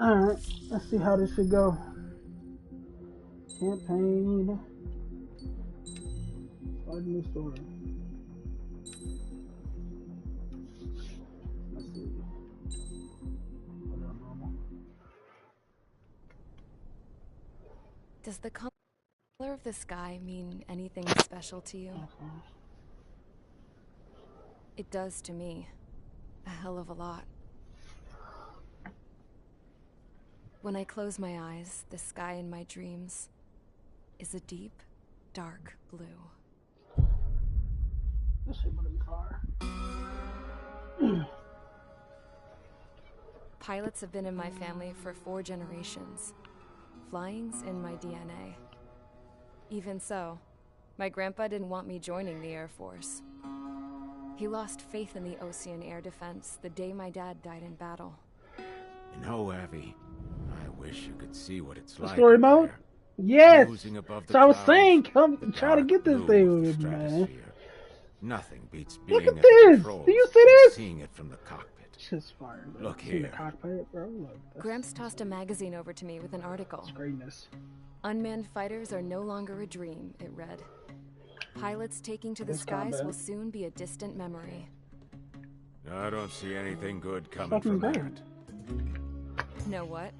Alright, let's see how this should go. Campaign. Start a new story. Let's see. Put it on normal. Does the color of the sky mean anything special to you? Okay. It does to me. A hell of a lot. When I close my eyes, the sky in my dreams is a deep, dark blue. Let's see what in the car. Pilots have been in my family for 4 generations. Flying's in my DNA. Even so, my grandpa didn't want me joining the Air Force. He lost faith in the Ocean Air Defense the day my dad died in battle. You know, Abby, I wish you could see what it's like. Story mode? Yes! Above the So I was clouds, saying, come try to get this thing with me, man. Nothing beats being Look at at this! the controls Do you see this? seeing it from the cockpit. Just fire. Look See the here. cockpit, bro. Look, Gramps tossed a magazine over to me with an article. that's greatness. Unmanned fighters are no longer a dream, it read. Pilots taking to the That's not skies bad. will soon be a distant memory. I don't see anything good coming Fucking from great. You know what?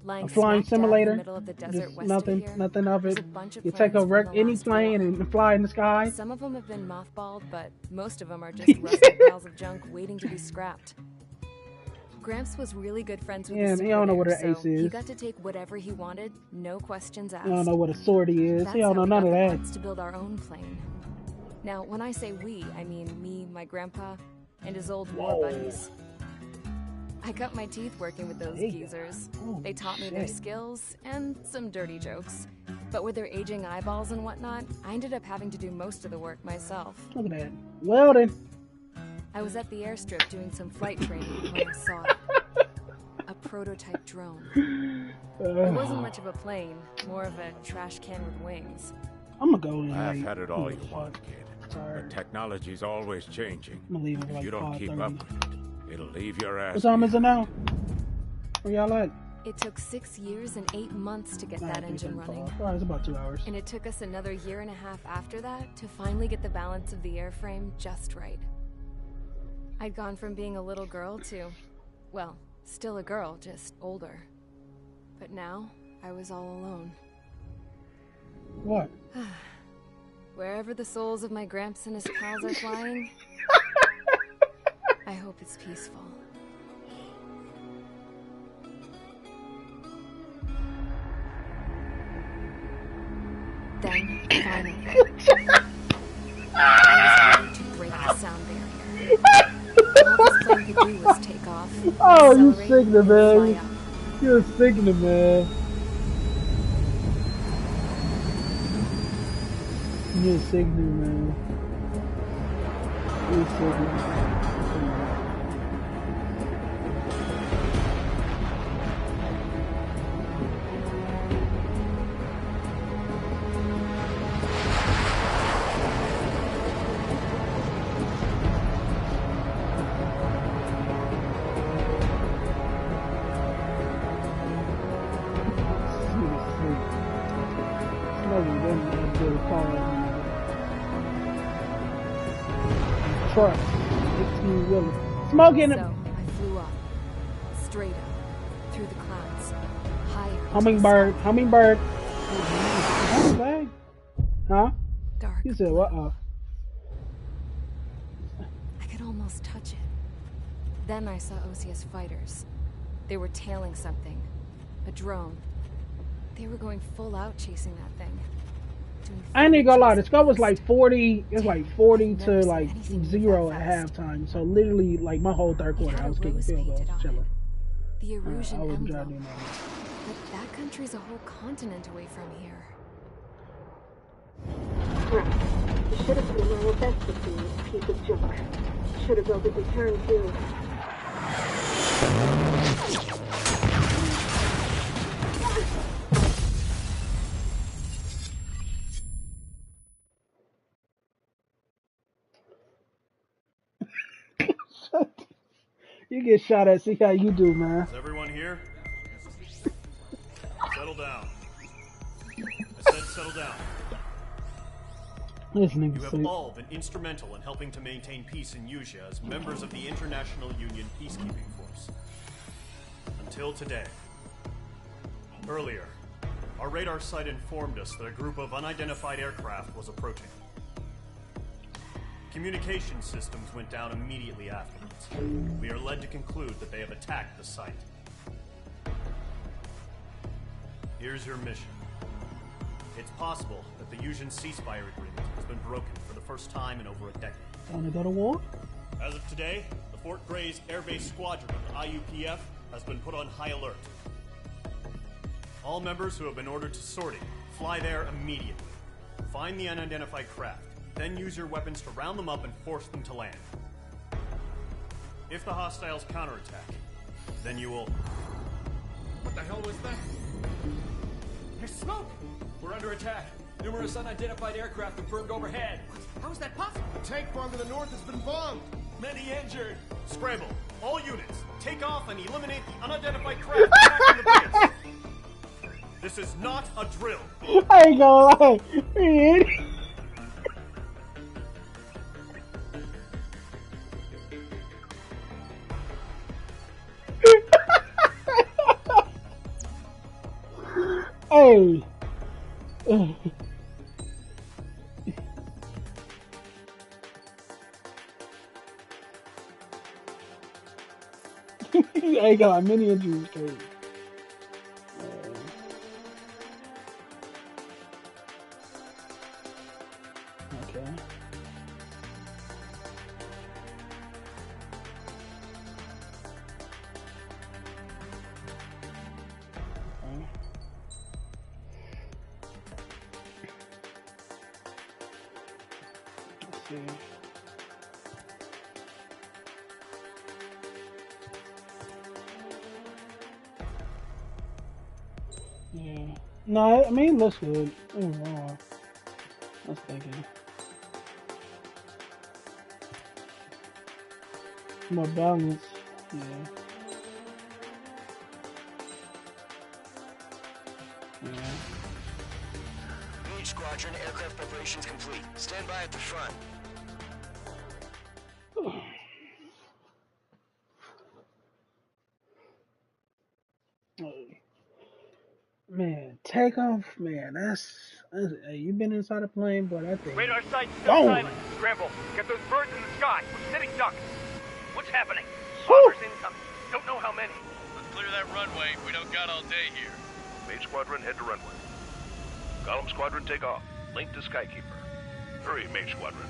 Lying A flying smack dab in the simulator. middle of the desert Just west nothing, of here, nothing of there's it. a bunch of You take planes a from the any last plane war. and fly in the sky. Some of them have been mothballed, but most of them are just rusty piles of junk waiting to be scrapped. Gramps was really good friends with Yeah, the he don't know what Super an Bear, ace so he is. got to take whatever he wanted, no questions asked. I don't know what a sortie is. That's He don't how know we none got of the that. parts to build our own plane. Now, when I say we, I mean me, my grandpa, and his old war buddies. I cut my teeth working with those Hey. geezers. Holy They taught me their shit. skills and some dirty jokes. But with their aging eyeballs and whatnot, I ended up having to do most of the work myself. Look at that. Welding. I was at the airstrip doing some flight training when I saw it. A prototype drone. It wasn't much of a plane, more of a trash can with wings. I'm gonna go in. I've like, had it all you fuck. want, kid. Sorry. But technology's always changing. I'm gonna leave it If like you don't keep 5:30. up with it, it'll leave your ass. What time is it behind. now? Where y'all at? It took 6 years and 8 months to get that engine running. Alright, it's about 2 hours. And it took us another 1.5 years after that to finally get the balance of the airframe just right. I'd gone from being a little girl to, well, still a girl, just older. But now, I was all alone. What? Wherever the souls of my Gramps and his pals are flying, I hope it's peaceful. Then, finally, I was ready to break the sound barrier. All this plane could do was take off, Oh, you accelerate, sickening, and fly man. up. You're sickening, man. You're sickening, man. You're sickening. Truck, 18 wheeler, smoking. So, I flew up, straight up, through the clouds, higher. into the Hummingbird, sky. hummingbird. What that? Huh? Dark. You said what? I could almost touch it. Then I saw Osius fighters. They were tailing something. A drone. They were going full out chasing that thing. Doing I ain't even gonna lie, the chases score was fast. like 40, it's like 40 I've to never seen like anything move 0 that at fast. halftime. So literally, like my whole third It quarter, had I a was kicking rose field painted goals, on chilling. it. The Erusian I wasn't emblem. driving that. But that country's a whole continent away from here. Right. You should have been my best with you, piece of junk. Should have built a return too. You get shot at, see how you do, man. Is everyone here? Settle down. I said settle down. This You nigga have sleep. all been instrumental in helping to maintain peace in Yuzha as members of the International Union Peacekeeping Force. Until today. Earlier, our radar site informed us that a group of unidentified aircraft was approaching. Communication systems went down immediately afterwards. We are led to conclude that they have attacked the site. Here's your mission. It's possible that the Yuzhan ceasefire agreement has been broken for the first time in over a decade. Wanna go to war? As of today, the Fort Grays Air Base Squadron of the IUPF has been put on high alert. All members who have been ordered to sortie, fly there immediately. Find the unidentified craft, then use your weapons to round them up and force them to land. If the hostiles counterattack, then you will... What the hell was that? There's smoke! We're under attack. Numerous unidentified aircraft have burned overhead. What? How is that possible? The tank farm to the north has been bombed. Many injured. Scramble, all units, take off and eliminate the unidentified craft attacking the base. This is not a drill. I ain't gonna lie. Man. Hey. I ain't got many injuries, crazy. Okay. Let's see. Yeah. No, I mean, it looks good. Overall. I was thinking. More balance. Yeah. Yeah. Mage Squadron, aircraft preparations complete. Stand by at the front. Man, takeoff, man, that's hey, you been inside a plane, boy, that thing. Radar site still Boom. silent. Scramble. Get those birds in the sky. We're sitting ducks. What's happening? Bombers incoming. Don't know how many. Let's clear that runway. We don't got all day here. Mage Squadron, head to runway. Golem Squadron, take off. Link to Skykeeper. Hurry, Mage Squadron.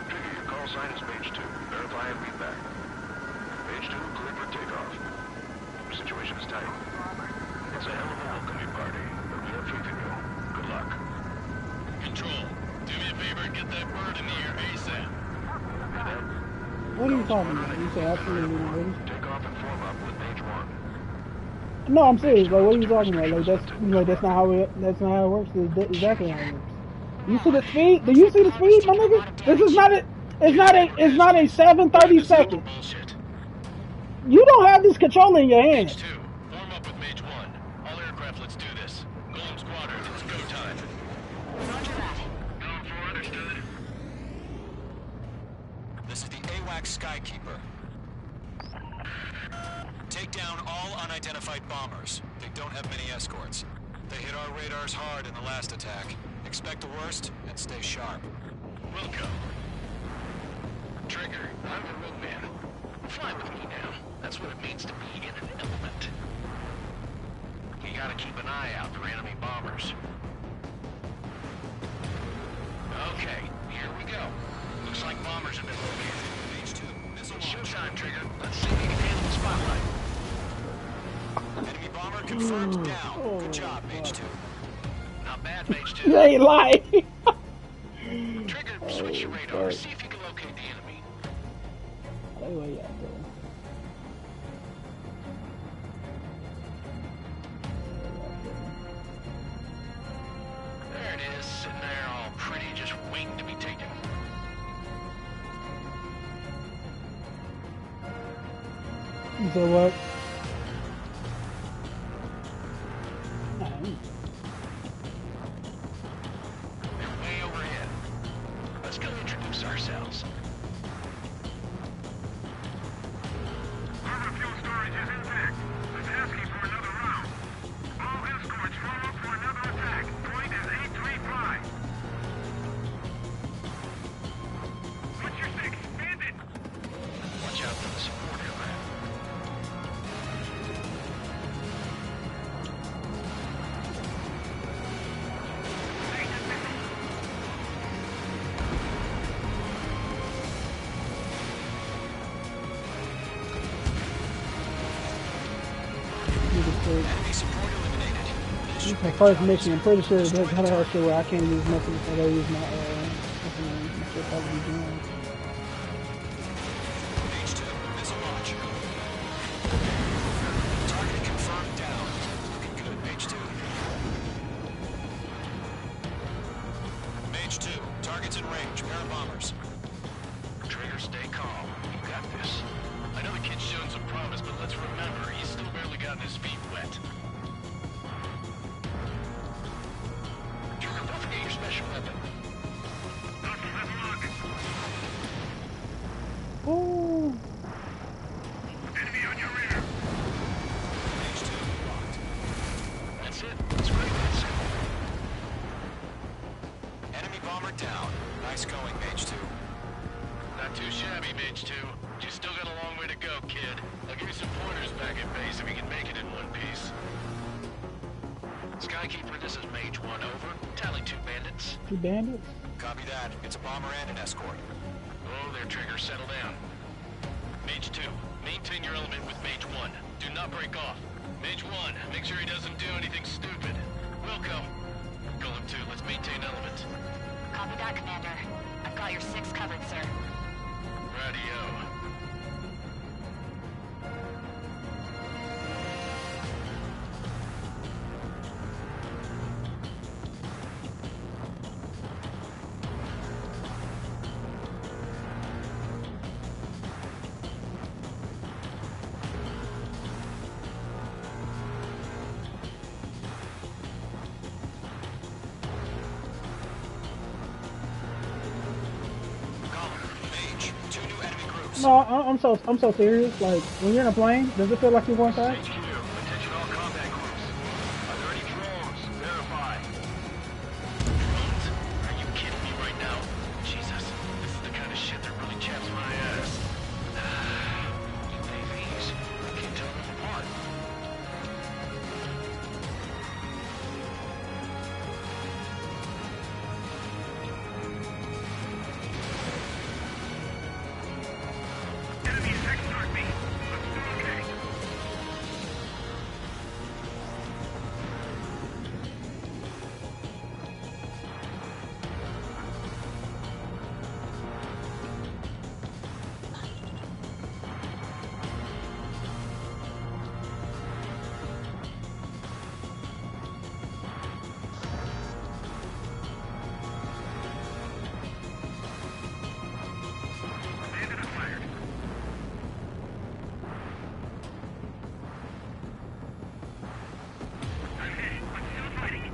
Trigger, your call sign is Mage 2. Verify and be back. Mage 2, clear for takeoff. Your situation is tight. It's a hell of a welcoming party, but we have faith in you. Good luck. Control, do me a favor and get that bird in the air ASAP. What are you talking about? You say absolutely not ready? Take off and form up with Mage 1. No, I'm serious. Like, what are you talking about? Like, that's not how it works. That's exactly how it works. You see the speed? Do you see the speed, my nigga? This is not a. It's not a 7/30 second. Bullshit. You don't have this control in your hand. Mage 2, form up with Mage 1. All aircraft, let's do this. Golem Squadron, it's go time. Roger that. Going for understood. This is the AWACS Skykeeper. Take down all unidentified bombers. They don't have many escorts. They hit our radars hard in the last attack. Expect the worst and stay sharp. Wilco. Trigger, I'm the wingman. Fly with me now. That's what it means to be in an element. You gotta keep an eye out for enemy bombers. Okay, here we go. Looks like bombers have been located. Mage 2, missile It's launch. showtime, Trigger. Let's see if you can handle the spotlight. Enemy bomber confirmed down. Good job, Mage 2. Not bad, Mage 2. You ain't lying. Trigger, switch your radar. See if you can locate the enemy. Hey, where you at, bro? There it is, sitting there all pretty, just waiting to be taken. So what? They're way overhead. Let's go introduce ourselves. Harbor fuel storage is intact. It's asking for another round. All escorts form up for another attack. Point is 835. What's your six? Bandit! Watch out for the support aircraft. Enemy support eliminated. This is my first mission. I'm pretty sure there's kind of shit where I can't use nothing. I gotta use my shit probably doing. H2, missile launch. Target confirmed down. Looking good, H2. Mage 2, targets in range, pair of bombers. Trigger, stay calm. You got this. I know the kid's shown some promise, but let's remember, he's still barely gotten his feet wet. Trigger, don't forget your special weapon. Ooh. Enemy on your rear. Mage 2, locked. That's it. That's great. Let's go. Enemy bomber down. Nice going, Mage 2. Not too shabby, Mage 2. You still got a long way to go, kid. I'll give you some pointers back at base if you can make it in one piece. Skykeeper, this is Mage 1, over. Tally 2 bandits. 2 bandits? Copy that. It's a bomber and an escort. Oh, there, Trigger. Settle down. Mage 2, maintain your element with Mage 1. Do not break off. Mage 1, make sure he doesn't do anything stupid. Wilco. Golem 2, let's maintain element. Copy that, Commander. I've got your 6 covered, sir. Radio. Mage, 2 new enemy groups. No, I'm so serious. Like when you're in a plane, does it feel like you're going fast? HQ, attention all combat groups. Are there any drones? Verify. Drones? Are you kidding me right now? Jesus, this is the kind of shit that really chaps my ass. UAVs, I can't tell them apart. Enemy attack start me. Let's do okay. Bandit is fired. I'm hit, but still fighting.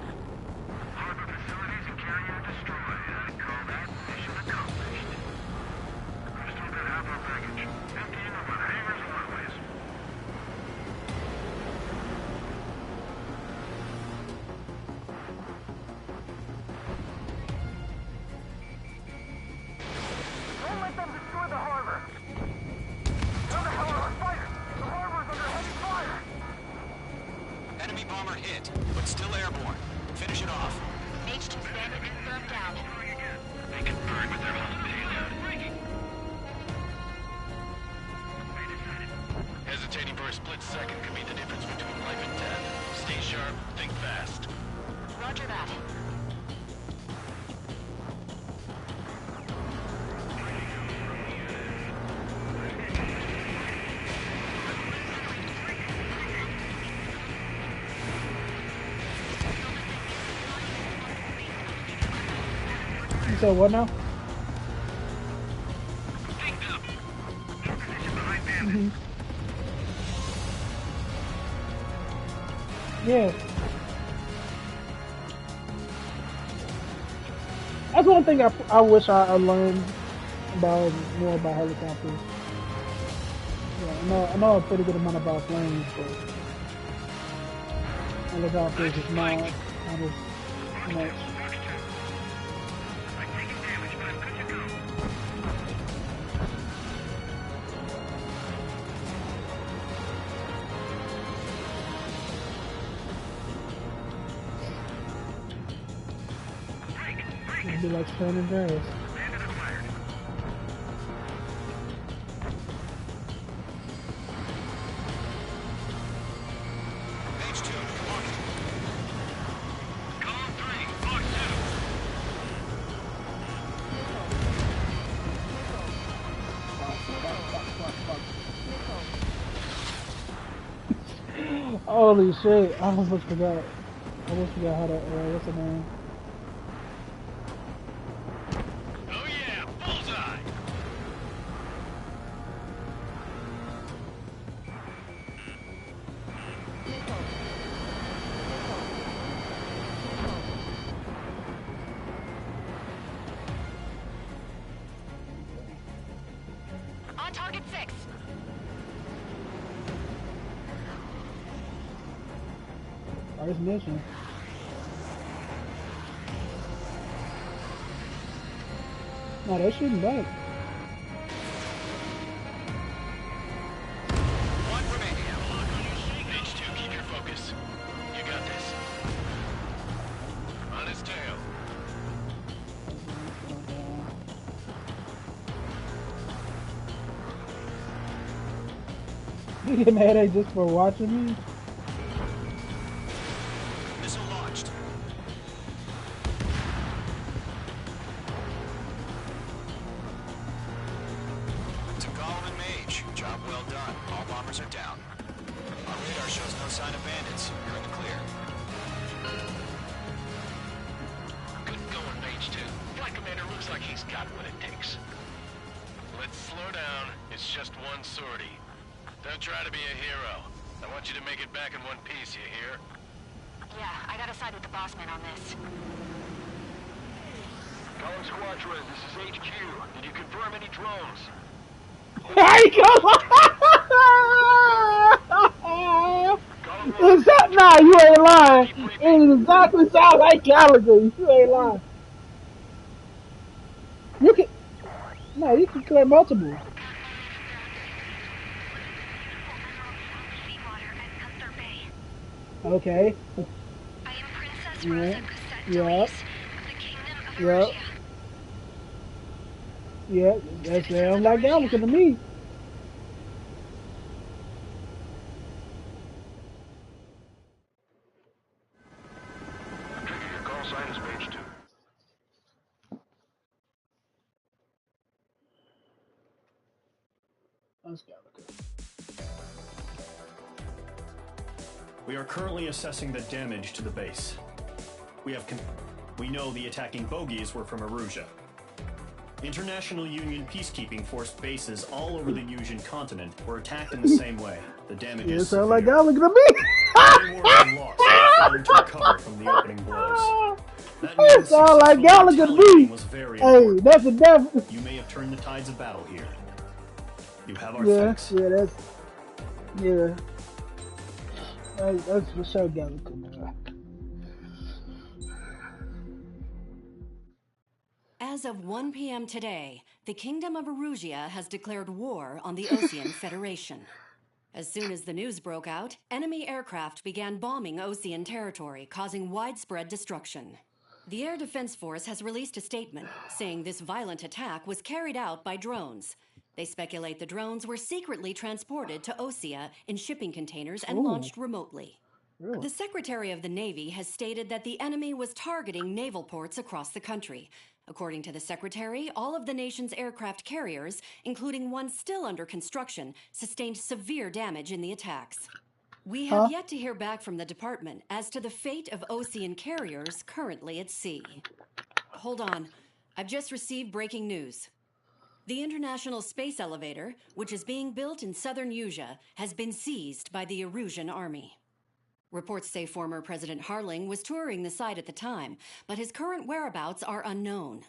Harbor facilities and carrier destroyed. I'd call that mission accomplished. We still got half our package. Emptying over the hangars and runways. Don't let them destroy the harbor. How the hell are we fighting? The harbor's under heavy fire. Enemy bomber hit, but still airborne. Finish it off. Mage 2 bandit confirmed down. They can burn with their whole payload. Hesitating for a split second could be the difference between life and death. Stay sharp, think fast. Roger that. You said what now? Linked up. In position behind bandits. Yeah. That's one thing I wish I learned about more about helicopters. Yeah, I know a pretty good amount about planes, but helicopters is not as much. It'd be like San Andreas. Holy shit, I almost forgot. I almost forgot how to, what's the name? Oh yeah, bullseye! On target 6. First mission. No, they're shooting back. One remaining. H2, keep your focus. You got this. On his tail. You get mad at just for watching me? Missile launched. To Gollum and Mage, job well done. All bombers are down. Our radar shows no sign of bandits. You're in the clear. Good going, Mage 2. Flight Commander looks like he's got what it takes. Let's slow down. It's just one sortie. Don't try to be a hero. I want you to make it back in one piece, you hear? Yeah, I gotta side with the boss man on this. Column Squadron, this is HQ. Did you confirm any drones? Nah, you ain't lying. It exactly sound like Gallagher. You ain't lying. You can clear multiple. Okay. I am Princess Rosa Cassette Yeah. of the Kingdom of Yeah. Yeah, that sounds like Gallagher to me. Your call sign is Mage 2. That's Gallagher. We are currently assessing the damage to the base. We know the attacking bogies were from Erusia. International Union peacekeeping force bases all over the Yusian continent were attacked in the same way. The damage is sound severe. like Gallagher to me. Many more have lost and failing to recover from the opening blows. That sound like Gallagher to me. Was very hey, important. that's a devil. You may have turned the tides of battle here. You have our Yeah, thanks. yeah. That's for sure Gallagher. As of 1 p.m. today, the Kingdom of Erusia has declared war on the Osean Federation. As soon as the news broke out, enemy aircraft began bombing Osean territory, causing widespread destruction. The Air Defense Force has released a statement saying this violent attack was carried out by drones. They speculate the drones were secretly transported to Osea in shipping containers and launched remotely. Really? The Secretary of the Navy has stated that the enemy was targeting naval ports across the country. According to the Secretary, all of the nation's aircraft carriers, including one still under construction, sustained severe damage in the attacks. We have yet to hear back from the department as to the fate of Osean carriers currently at sea. Hold on. I've just received breaking news. The International Space Elevator, which is being built in southern Yusia, has been seized by the Erusian army. Reports say former President Harling was touring the site at the time, but his current whereabouts are unknown.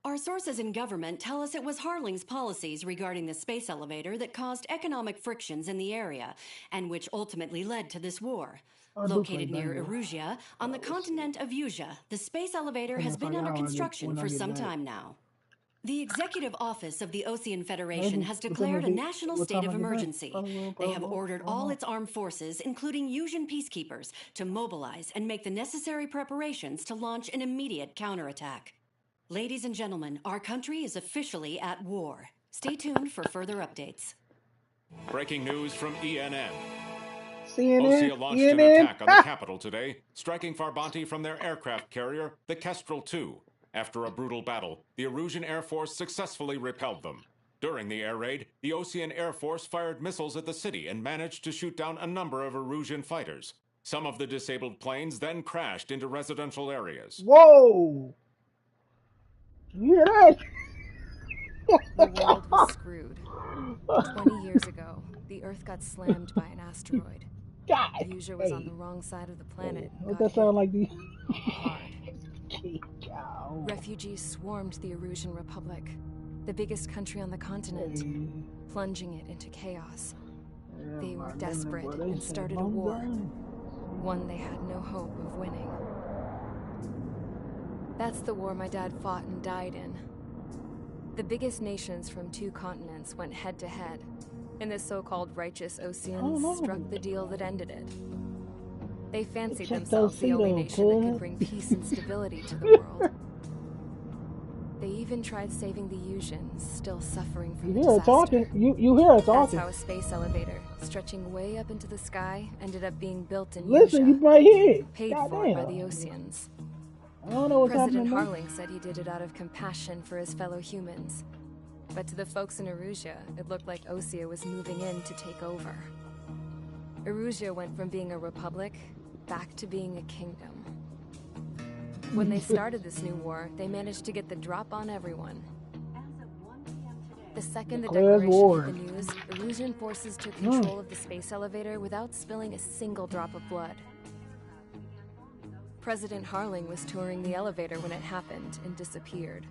Our sources in government tell us it was Harling's policies regarding the space elevator that caused economic frictions in the area, and which ultimately led to this war. Located near Erusia, on the continent of Usia, the space elevator has been under construction for some time now. The Executive Office of the Osean Federation has declared a national state of emergency. They have ordered all its armed forces, including Usian peacekeepers, to mobilize and make the necessary preparations to launch an immediate counterattack. Ladies and gentlemen, our country is officially at war. Stay tuned for further updates. Breaking news from ENN. CNN, Osea launched an attack on the capital today, striking Farbanti from their aircraft carrier, the Kestrel II. After a brutal battle, the Erusian Air Force successfully repelled them. During the air raid, the Osean Air Force fired missiles at the city and managed to shoot down a number of Erusian fighters. Some of the disabled planes then crashed into residential areas. Whoa! You hear that? The world was screwed. 20 years ago, the Earth got slammed by an asteroid. Usia was on the wrong side of the planet. What that sound like? The refugees swarmed the Erusian Republic, the biggest country on the continent, plunging it into chaos. They were desperate and started a war, one they had no hope of winning. That's the war my dad fought and died in. The biggest nations from 2 continents went head-to-head, and the so-called righteous Oseans struck the deal that ended it. They fancied themselves the only nation that could bring peace and stability to the world. They even tried saving the Usians, still suffering from the disaster. You hear it talking. That's how a space elevator, stretching way up into the sky, ended up being built in Listen, Usia, you right here. paid for by the Oseans. I don't know what's President happening. Harling said he did it out of compassion for his fellow humans. But to the folks in Erusia, it looked like Osea was moving in to take over. Erusia went from being a republic back to being a kingdom. When they started this new war, they managed to get the drop on everyone. The second the declaration hit the news, Erusian forces took control of the space elevator without spilling a single drop of blood. President Harling was touring the elevator when it happened and disappeared.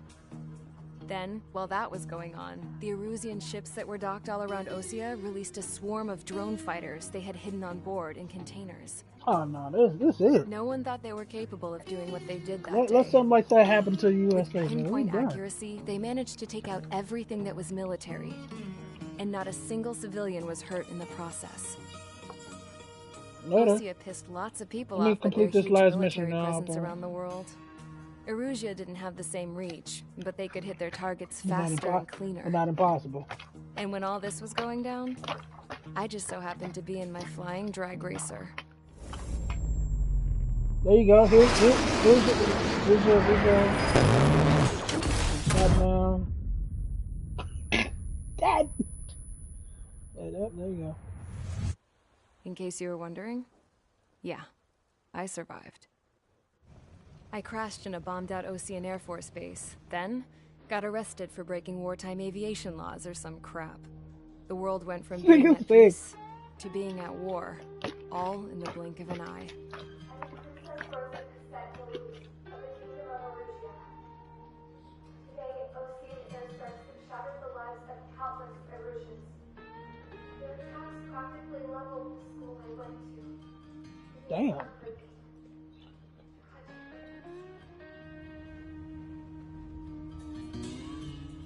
Then, while that was going on, the Erusian ships that were docked all around Osea released a swarm of drone fighters they had hidden on board in containers. Oh no, this is. No one thought they were capable of doing what they did that day. Let something like that happen to the U.S. With pinpoint accuracy, they managed to take out everything that was military, and not a single civilian was hurt in the process. Osea pissed lots of people off with their huge military presence around the world. Erusia didn't have the same reach, but they could hit their targets faster and cleaner. Not impossible. And when all this was going down, I just so happened to be in my flying drag racer. There you go. Here's Dad. There you go. In case you were wondering, yeah, I survived. I crashed in a bombed-out Osean Air Force base, then got arrested for breaking wartime aviation laws or some crap. The world went from being at peace to being at war, all in the blink of an eye. Damn.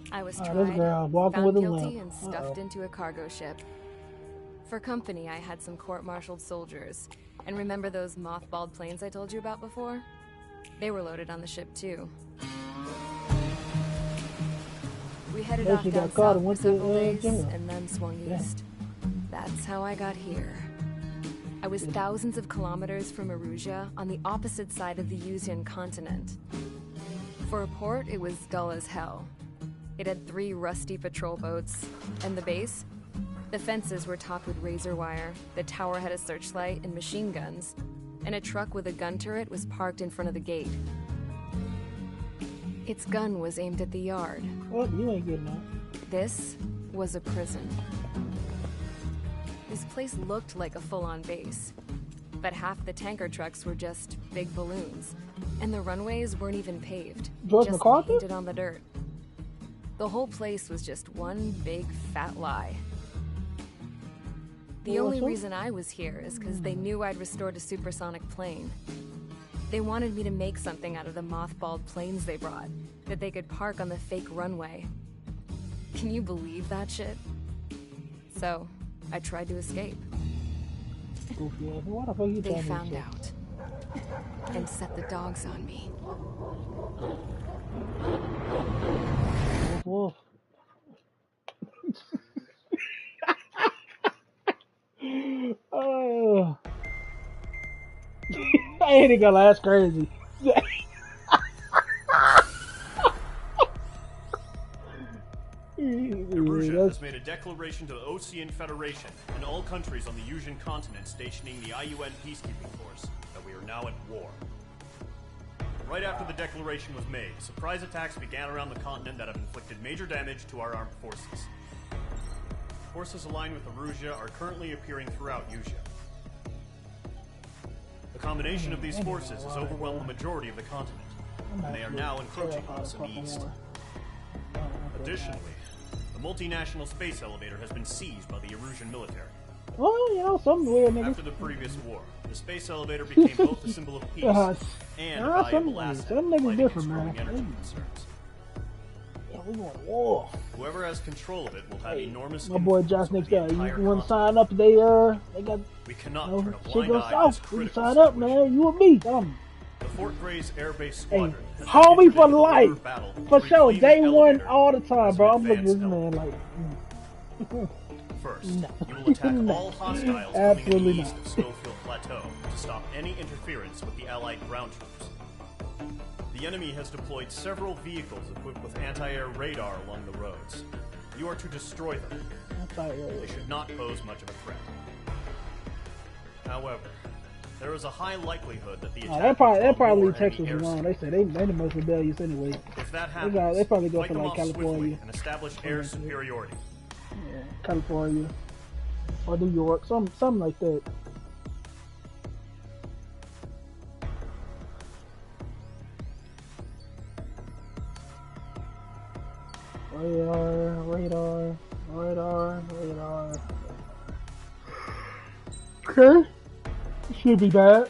I was this tried, girl walking found with a guilty, limp. and stuffed into a cargo ship. For company, I had some court-martialed soldiers. And remember those mothballed planes I told you about before? They were loaded on the ship, too. We headed off down south for several days, and then swung east. That's how I got here. I was thousands of kilometers from Erusia, on the opposite side of the Usian continent. For a port, it was dull as hell. It had 3 rusty patrol boats. And the base? The fences were topped with razor wire, the tower had a searchlight and machine guns, and a truck with a gun turret was parked in front of the gate. Its gun was aimed at the yard. What? You ain't getting that. This was a prison. This place looked like a full-on base. but half the tanker trucks were just big balloons, and the runways weren't even paved, George just McCarthy? painted on the dirt. The whole place was just one big fat lie. The only reason I was here is because they knew I'd restored a supersonic plane. They wanted me to make something out of the mothballed planes they brought, that they could park on the fake runway. Can you believe that shit? So, I tried to escape. They found out and set the dogs on me. Wolf. Oh. I ain't even gonna. That's crazy. Erusia has made a declaration to the Osean Federation and all countries on the Yusian continent stationing the IUN peacekeeping force that we are now at war. Right after the declaration was made, surprise attacks began around the continent that have inflicted major damage to our armed forces. Forces aligned with Erusia are currently appearing throughout Yusia. The combination of these forces has overwhelmed the majority of the continent, and they are now encroaching on us in the east. Additionally, the multinational space elevator has been seized by the Erusian military. Well, you know, some weird niggas. After the previous war, the space elevator became both a symbol of peace and a valuable asset some in niggas fighting different, growing man. energy concerns. Yeah, we going to war. Whoever has control of it will have enormous My boy Josh influence next over the guy. entire You want to continent. sign up? They got. We cannot You turn know, a shit blind goes eye to this south. We critical sign up, situation. man. You and me. The Fort Grays Air Base Hey, Squadron has homie entered for into the life. border battle For to sure. reclaim Day the one elevator all the time, as bro. an I'm looking at this advanced man like. First, No. you will attack No. all hostiles coming in Absolutely the east not. of Schofield Plateau to stop any interference with the Allied ground troops. The enemy has deployed several vehicles equipped with anti-air radar along the roads. You are to destroy them. They should not pose much of a threat. However, there is a high likelihood that the attack They probably will leave draw more Texas enemy alone. airspace. They say they the most rebellious anyway. If that They happens, probably go fight for them like off California. swiftly and establish air superiority. Yeah, California or New York, something like that. Radar. Okay, should be bad.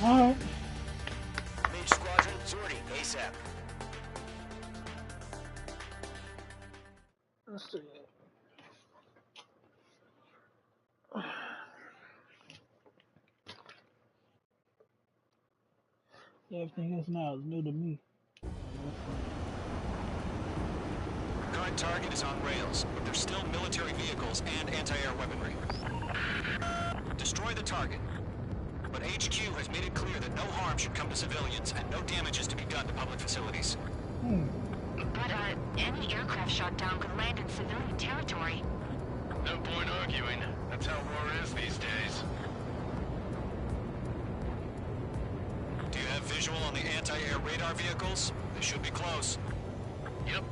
Alright. Mage Squadron, sortie, ASAP. Let's see. Everything else now is new to me. Current target is on rails, but there's still military vehicles and anti-air weaponry. Destroy the target. But HQ has made it clear that no harm should come to civilians and no damage is to be done to public facilities. But, any aircraft shot down could land in civilian territory. No point arguing. That's how war is these days. Do you have visual on the anti-air radar vehicles? They should be close. Yep.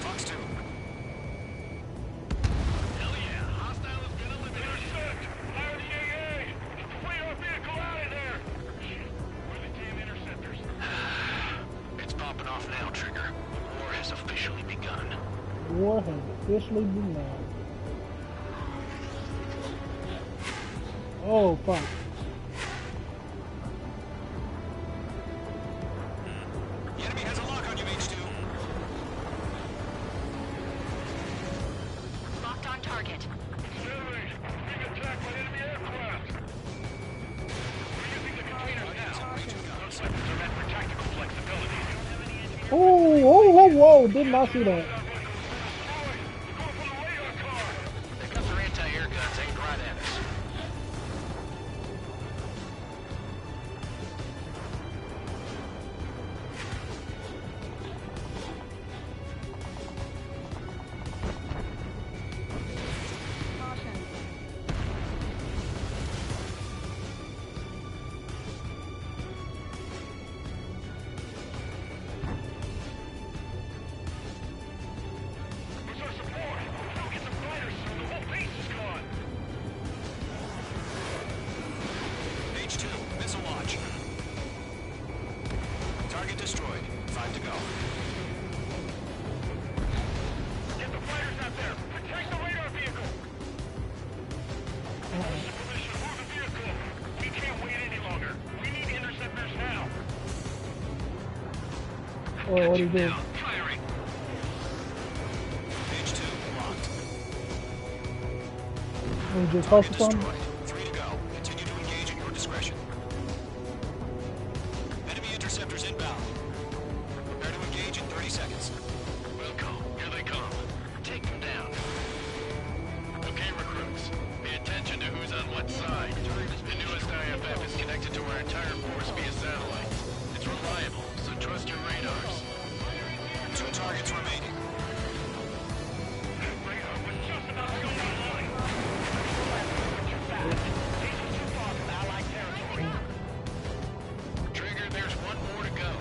Fox 2. Hell yeah, hostile has been eliminated. Intercept! Fire the AA! Flee our vehicle out of there! Where are the damn interceptors? It's popping off now, Trigger. War has officially begun. War has officially begun. Oh, fuck. The enemy has a lock on you, H2. Locked on target. Accelerate! Being attacked by enemy aircraft! We're using the container now. Those weapons are meant for tactical flexibility. Whoa. Did not see that. They got their anti-air guns aimed right at us. Or what do you do? Page 2, locked. You just focus on? 3 to go. Continue to engage at your discretion. Enemy interceptors inbound. Prepare to engage in 30 seconds. Wilco, here they come. Take them down. Okay, recruits. Pay attention to who's on what side. The newest IFF is connected to our entire force via satellite. It's reliable, so trust your radars. 2 targets remaining. Trigger, there's one more to go.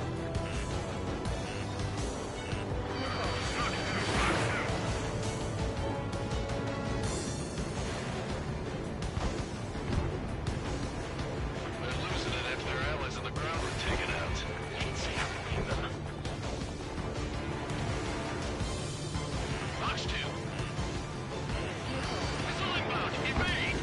They're losing it after their allies on the ground were taken out. Fox 2. Missile inbound. Evade.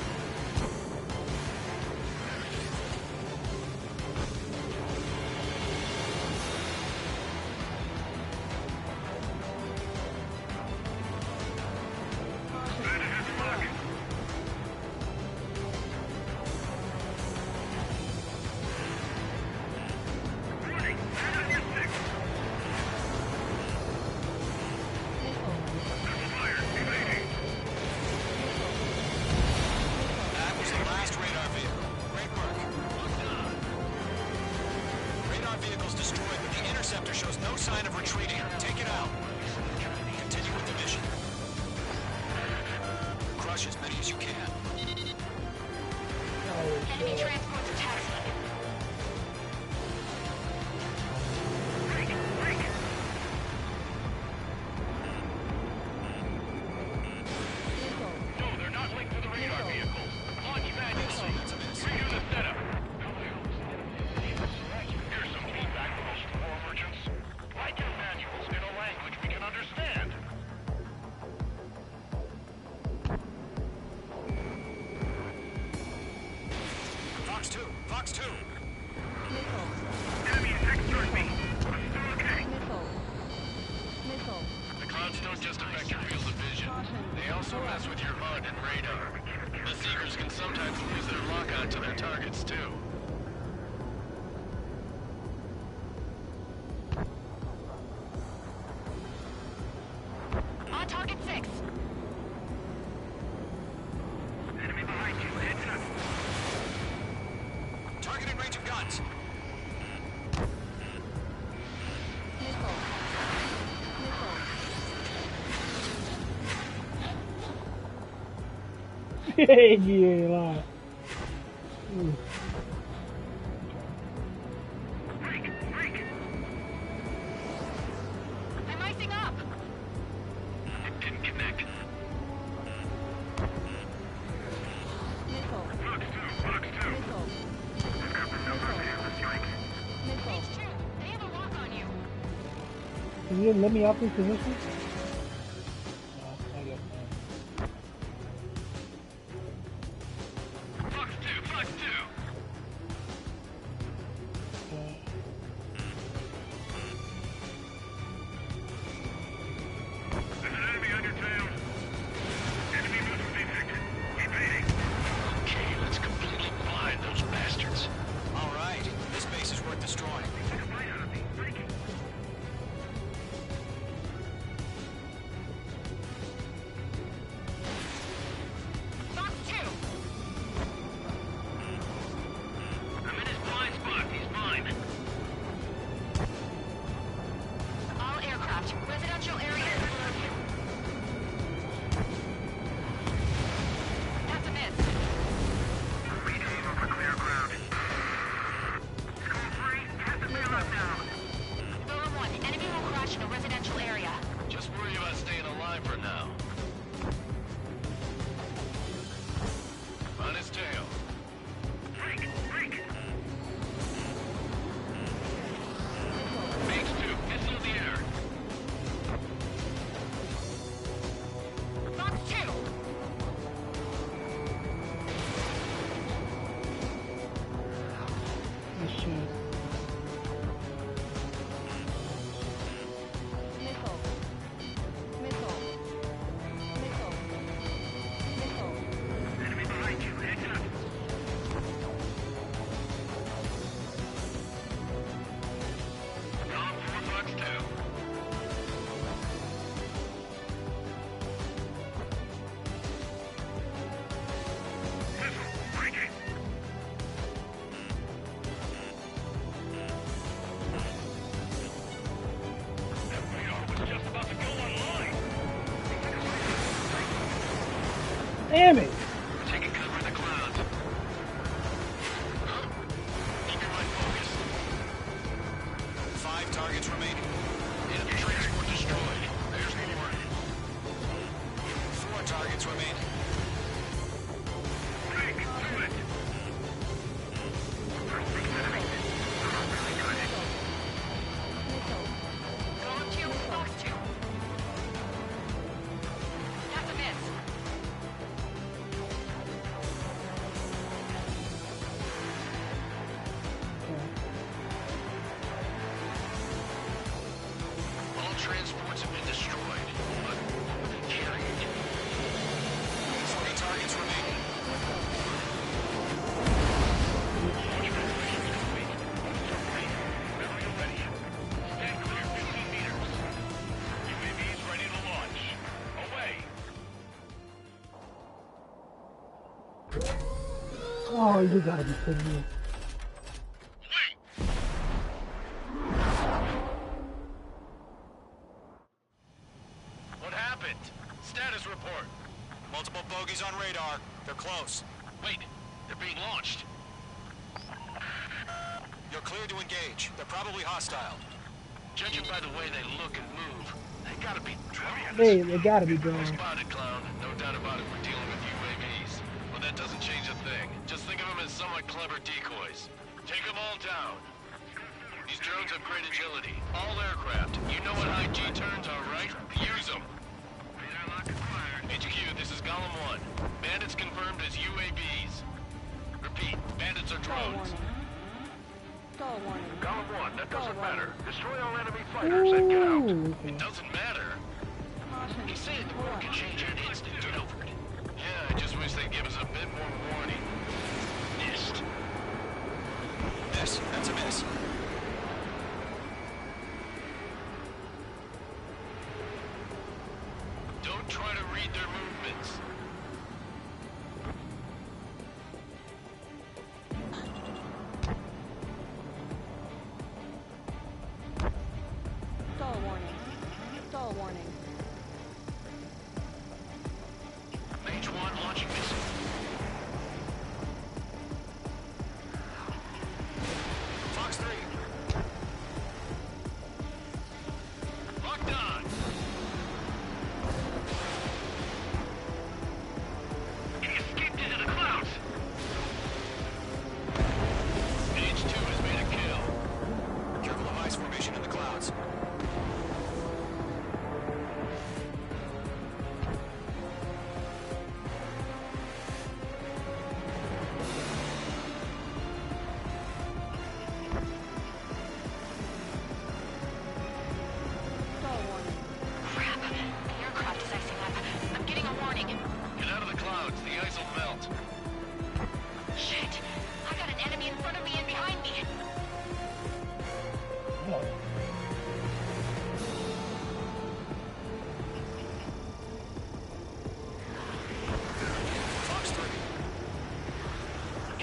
That was the last radar vehicle. Great work. Radar vehicle's destroyed, but the interceptor shows no sign of retreating. Take it out. Continue with the mission. Crush as many as you can. Enemy transports attacking. No, they're not linked to the radar vehicle. Launch manuals. Redo the setup. Here's some feedback from those war merchants. Write your manuals in a language we can understand. Fox 2. Fox 2. Enemy attack toward me. I'm still okay. The clouds don't just affect your field of vision. They also mess with your HUD and radar. The Seekers can sometimes lose their lockout to their targets, too. On target 6. Enemy behind you. Heads up. Target in range of guns. You ain't lying. I'm icing up. It didn't connect. Fox 2. Fox 2. I've got the silver on the strike. Page 2. They have a lock on you. Can you let me out this position? Fox 2, Fox 2. There's an enemy on your tail. Enemy missile detected. Evading. Okay, let's completely blind those bastards. All right. This base is worth destroying. Take a bite out of me. Break it. Damn it! Taking cover in the clouds. Keep your mind focused. 5 targets remaining. Enemy transport destroyed. There's more. 4 targets remaining. Break through it. Go to close to. That's a miss. All transports have been destroyed, but carried. 3 targets remaining. Stand clear 15 meters. UAVs ready to launch. Away. Oh, you gotta be kidding me. What happened? Status report. Multiple bogeys on radar. They're close. Wait, they're being launched. You're clear to engage. They're probably hostile. Judging by the way they look and move, they gotta be drones. Hey, they gotta be drones. Spotted, clown. No doubt about it, we're dealing with UAVs. But that doesn't change a thing. Just think of them as somewhat clever decoys. Take them all down. These drones have great agility. All aircraft. You know what high G turns are, right? Use them. HQ, this is Golem 1. Bandits confirmed as UAVs. Repeat, bandits are drones. Golem 1, that doesn't matter. Destroy all enemy fighters and get out. It doesn't matter. He said the world could change in an instant, you know. Yeah, I just wish they'd give us a bit more warning. Missed. Miss. That's a miss. Don't try to read their movements. Stall warning. Mage 1 launching missile. Fox 3. Locked on. He escaped into the clouds. Mage 2 has made a kill. Careful of ice formation in the clouds. Crap. The aircraft is icing up. I'm getting a warning. Get out of the clouds. The ice will melt. Shit. I got an enemy in front of me and behind me. Fox 3.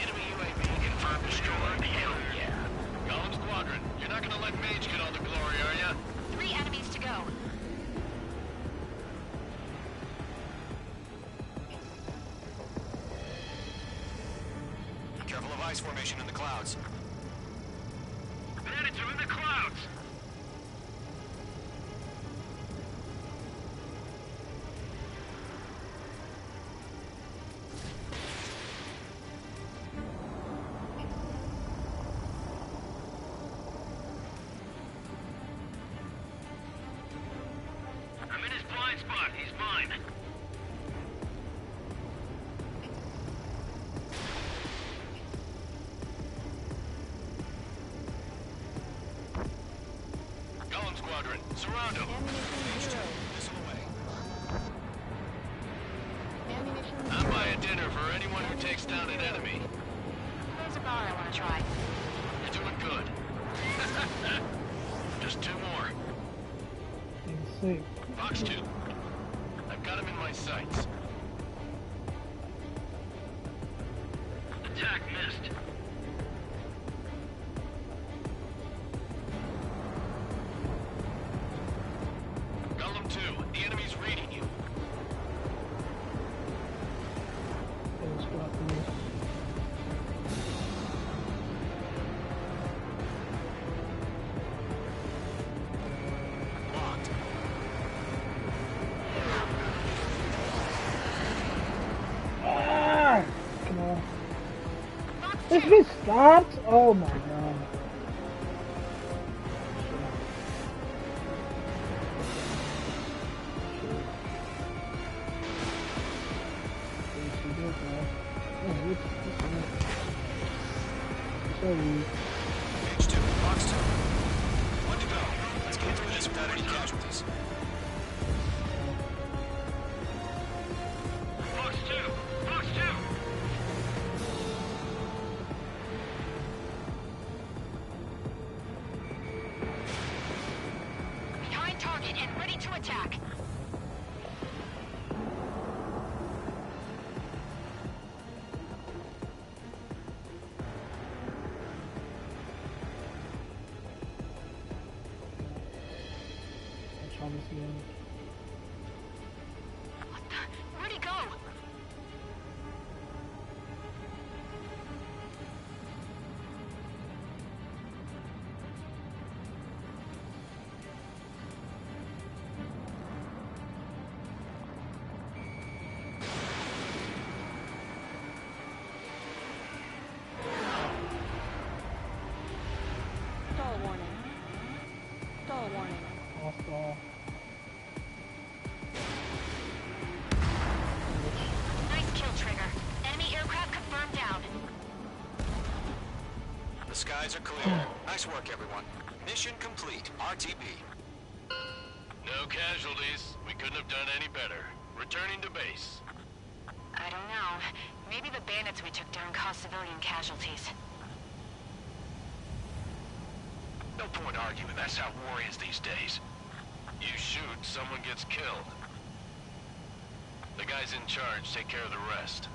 Enemy UAV confirmed destroyed. Hell yeah. Golem Squadron, you're not gonna let Mage get all the glory, are ya? 3 enemies to go. Careful of ice formation in the clouds. Bandits are in the clouds. I'm in his blind spot. He's mine. Golem Squadron, surround him. Missile away. I'm buying dinner for anyone who takes down an enemy. There's a bar I want to try. You're doing good. Just 2 more. Sick. Fox 2. I've got him in my sights. Attack missed. Golem 2, the enemy's reading you. stopped? Oh my god. Page 2, box 2. One to go. Let's get through this without any casualties. Box 2! Box 2! Behind target and ready to attack. Where'd he go? Stall warning. Stall warning. Nice kill, Trigger. Enemy aircraft confirmed down. The skies are clear. Nice work, everyone. Mission complete. RTB. No casualties. We couldn't have done any better. Returning to base. I don't know. Maybe the bandits we took down caused civilian casualties. No point arguing. That's how war is these days. You shoot, someone gets killed. The guys in charge take care of the rest.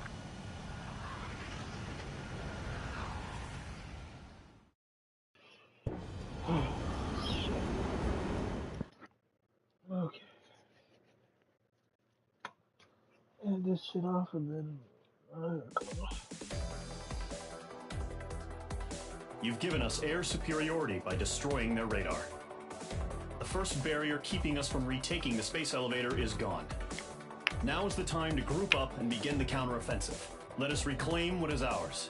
Okay. End this shit off and then You've given us air superiority by destroying their radar. The first barrier keeping us from retaking the space elevator is gone. Now is the time to group up and begin the counteroffensive. Let us reclaim what is ours.